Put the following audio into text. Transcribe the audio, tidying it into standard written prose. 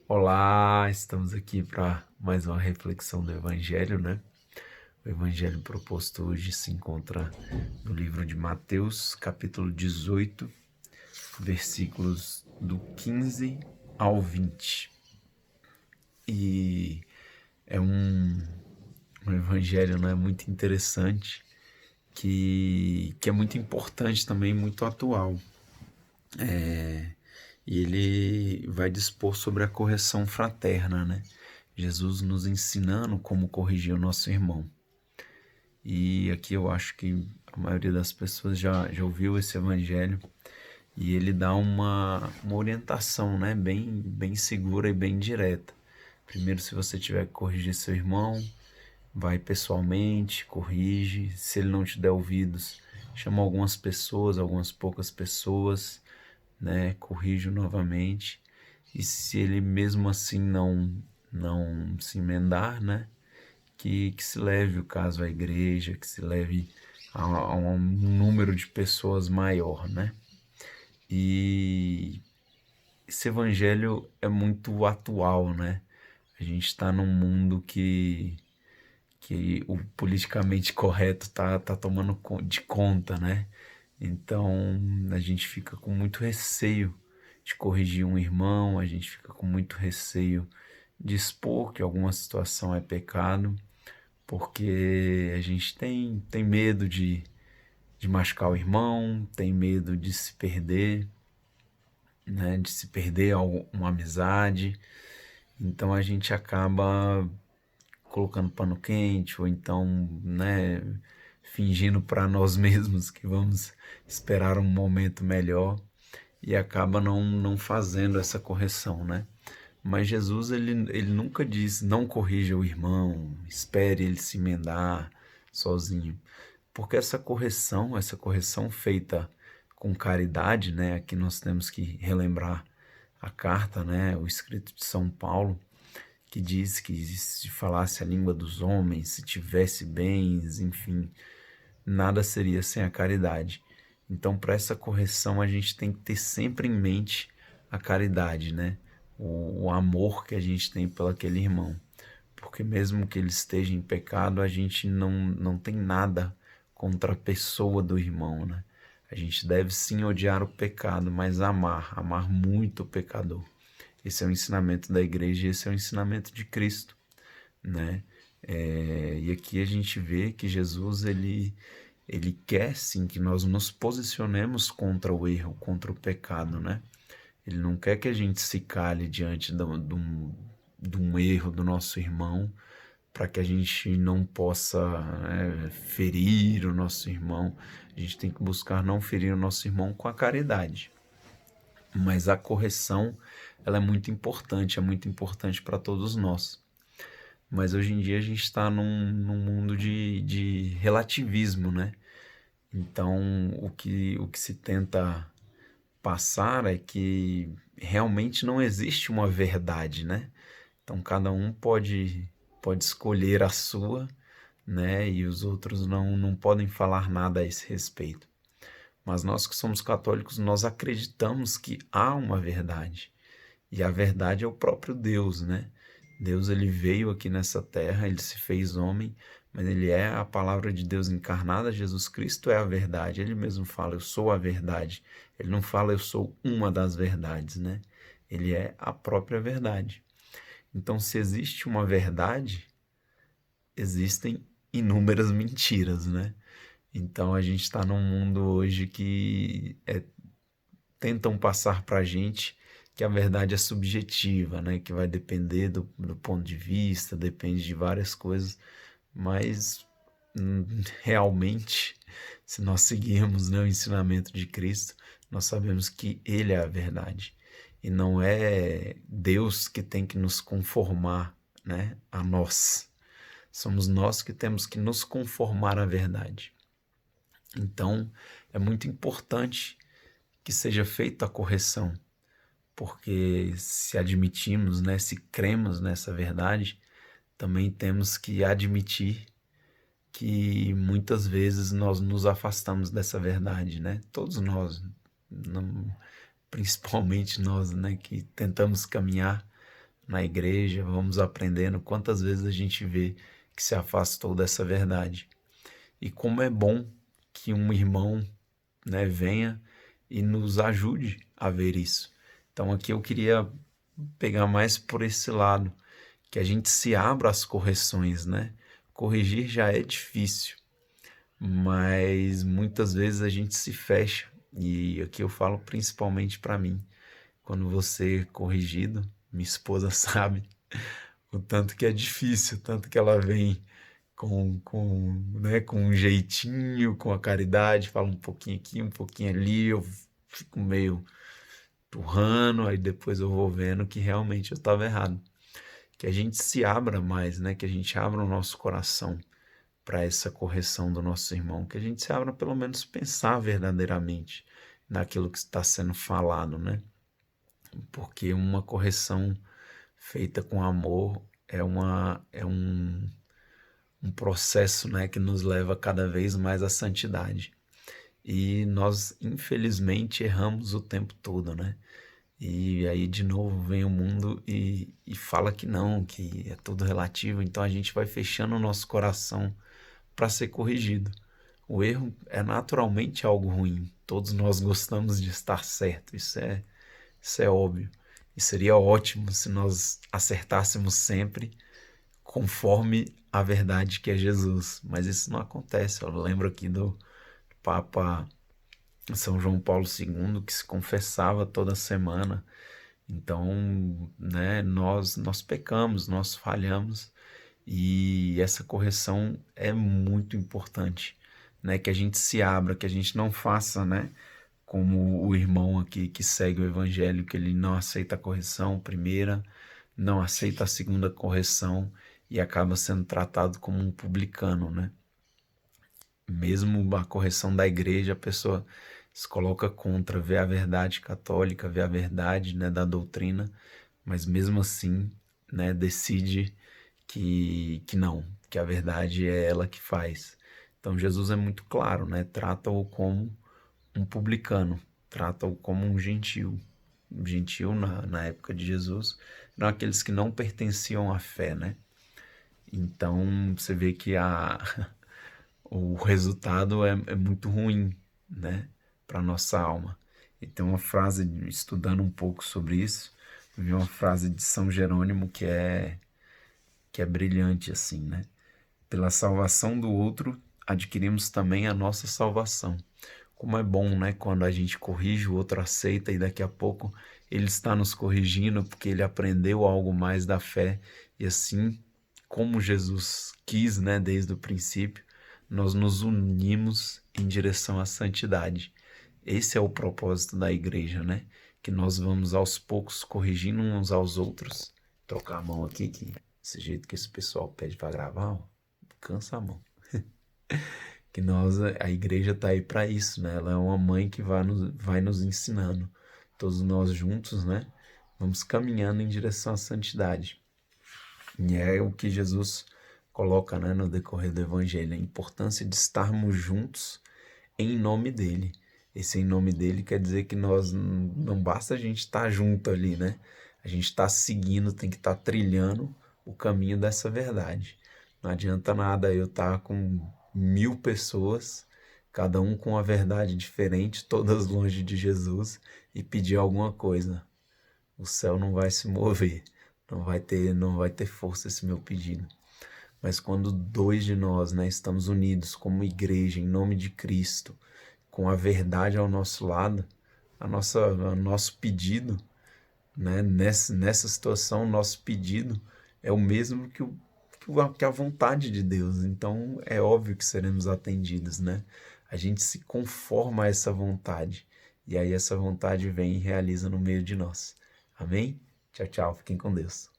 Olá, estamos aqui para mais uma reflexão do Evangelho, né? O Evangelho proposto hoje se encontra no livro de Mateus, capítulo 18, versículos do 15 ao 20. E é um Evangelho, né, muito interessante, que é muito importante também, muito atual. E ele vai dispor sobre a correção fraterna, né? Jesus nos ensinando como corrigir o nosso irmão. E aqui eu acho que a maioria das pessoas já ouviu esse evangelho e ele dá uma orientação, né? Bem segura e bem direta. Primeiro, se você tiver que corrigir seu irmão, vai pessoalmente, corrige. Se ele não te der ouvidos, chama algumas poucas pessoas, né? Corrige novamente. E se ele mesmo assim não se emendar, né? Que se leve o caso à igreja, que se leve a um número de pessoas maior, né? E esse evangelho é muito atual, né? A gente está num mundo que o politicamente correto tá tomando de conta, né? Então a gente fica com muito receio de corrigir um irmão, a gente fica com muito receio de expor que alguma situação é pecado, porque a gente tem medo de machucar o irmão, tem medo de se perder, né? De se perder uma amizade. Então a gente acaba colocando pano quente ou então, né, fingindo para nós mesmos que vamos esperar um momento melhor e acaba não fazendo essa correção, né? Mas Jesus, ele nunca diz, não corrija o irmão, espere ele se emendar sozinho. Porque essa correção feita com caridade, né? Aqui nós temos que relembrar a carta, né? O escrito de São Paulo, que diz que se falasse a língua dos homens, se tivesse bens, enfim, nada seria sem a caridade. Então, para essa correção, a gente tem que ter sempre em mente a caridade, né? O amor que a gente tem pelo aquele irmão. Porque mesmo que ele esteja em pecado, a gente não tem nada contra a pessoa do irmão, né? A gente deve sim odiar o pecado, mas amar muito o pecador. Esse é o ensinamento da igreja, esse é o ensinamento de Cristo, né? E aqui a gente vê que Jesus, ele quer sim que nós nos posicionemos contra o erro, contra o pecado, né? Ele não quer que a gente se cale diante de um erro do nosso irmão, para que a gente não possa, né, ferir o nosso irmão. A gente tem que buscar não ferir o nosso irmão com a caridade. Mas a correção, ela é muito importante para todos nós. Mas hoje em dia a gente está num mundo de relativismo, né? Então, o que se tenta passar é que realmente não existe uma verdade, né? Então, cada um pode escolher a sua, né? E os outros não podem falar nada a esse respeito. Mas nós que somos católicos, nós acreditamos que há uma verdade. E a verdade é o próprio Deus, né? Deus, ele veio aqui nessa terra, ele se fez homem, mas ele é a palavra de Deus encarnada. Jesus Cristo é a verdade. Ele mesmo fala, eu sou a verdade. Ele não fala, eu sou uma das verdades, né? Ele é a própria verdade. Então, se existe uma verdade, existem inúmeras mentiras, né? Então, a gente está num mundo hoje que tentam passar para a gente que a verdade é subjetiva, né? Que vai depender do ponto de vista, depende de várias coisas, mas realmente, se nós seguirmos, né, o ensinamento de Cristo, nós sabemos que Ele é a verdade. E não é Deus que tem que nos conformar, né, a nós. Somos nós que temos que nos conformar à verdade. Então, é muito importante que seja feita a correção, porque se admitimos, né, se cremos nessa verdade, também temos que admitir que muitas vezes nós nos afastamos dessa verdade, né? Todos nós, não, principalmente nós, né, que tentamos caminhar na igreja, vamos aprendendo quantas vezes a gente vê que se afastou dessa verdade. E como é bom que um irmão, né, venha e nos ajude a ver isso. Então aqui eu queria pegar mais por esse lado, que a gente se abra às correções, né? Corrigir já é difícil, mas muitas vezes a gente se fecha. E aqui eu falo principalmente para mim. Quando você é corrigido, minha esposa sabe o tanto que é difícil, tanto que ela vem com um jeitinho, com a caridade, fala um pouquinho aqui, um pouquinho ali, eu fico meio turrando, aí depois eu vou vendo que realmente eu estava errado. Que a gente se abra mais, né? Que a gente abra o nosso coração para essa correção do nosso irmão, que a gente se abra pelo menos pensar verdadeiramente naquilo que está sendo falado, né? Porque uma correção feita com amor é um processo, né, que nos leva cada vez mais à santidade. E nós, infelizmente, erramos o tempo todo, né? E aí, de novo, vem o mundo e fala que não, que é tudo relativo. Então a gente vai fechando o nosso coração para ser corrigido. O erro é naturalmente algo ruim. Todos nós gostamos de estar certo, isso é óbvio. E seria ótimo se nós acertássemos sempre conforme a verdade que é Jesus. Mas isso não acontece. Eu lembro aqui do Papa São João Paulo II, que se confessava toda semana. Então, né, nós pecamos, nós falhamos, e essa correção é muito importante, né, que a gente se abra, que a gente não faça, né, como o irmão aqui que segue o evangelho, que ele não aceita a correção primeira, não aceita a segunda correção e acaba sendo tratado como um publicano, né? Mesmo a correção da igreja, a pessoa se coloca contra, vê a verdade católica, vê a verdade, né, da doutrina, mas mesmo assim, né, decide que não, que a verdade é ela que faz. Então Jesus é muito claro, né? Trata-o como um publicano, trata-o como um gentil. Um gentil na época de Jesus eram aqueles que não pertenciam à fé, né? Então você vê que o resultado é muito ruim, né, para nossa alma. E tem uma frase, estudando um pouco sobre isso, vi uma frase de São Jerônimo que é brilhante assim, né? Pela salvação do outro, adquirimos também a nossa salvação. Como é bom, né, quando a gente corrige, o outro aceita e daqui a pouco ele está nos corrigindo porque ele aprendeu algo mais da fé e assim, como Jesus quis, né, desde o princípio, nós nos unimos em direção à santidade. Esse é o propósito da igreja, né? Que nós vamos aos poucos corrigindo uns aos outros. Trocar a mão aqui, que desse jeito que esse pessoal pede para gravar, ó, cansa a mão. Que a igreja está aí para isso, né? Ela é uma mãe que vai nos ensinando. Todos nós juntos, né? Vamos caminhando em direção à santidade. E é o que Jesus coloca, né, no decorrer do evangelho, a importância de estarmos juntos em nome dele. Esse em nome dele quer dizer que nós não basta a gente estar junto ali, né? A gente está seguindo, tem que estar trilhando o caminho dessa verdade. Não adianta nada eu estar com 1000 pessoas, cada um com uma verdade diferente, todas longe de Jesus, e pedir alguma coisa. O céu não vai se mover, não vai ter força esse meu pedido. Mas quando dois de nós, né, estamos unidos como igreja, em nome de Cristo, com a verdade ao nosso lado, o nosso pedido, né, nessa situação, o nosso pedido é o mesmo que a vontade de Deus. Então é óbvio que seremos atendidos, né? A gente se conforma a essa vontade. E aí essa vontade vem e realiza no meio de nós. Amém? Tchau, tchau. Fiquem com Deus.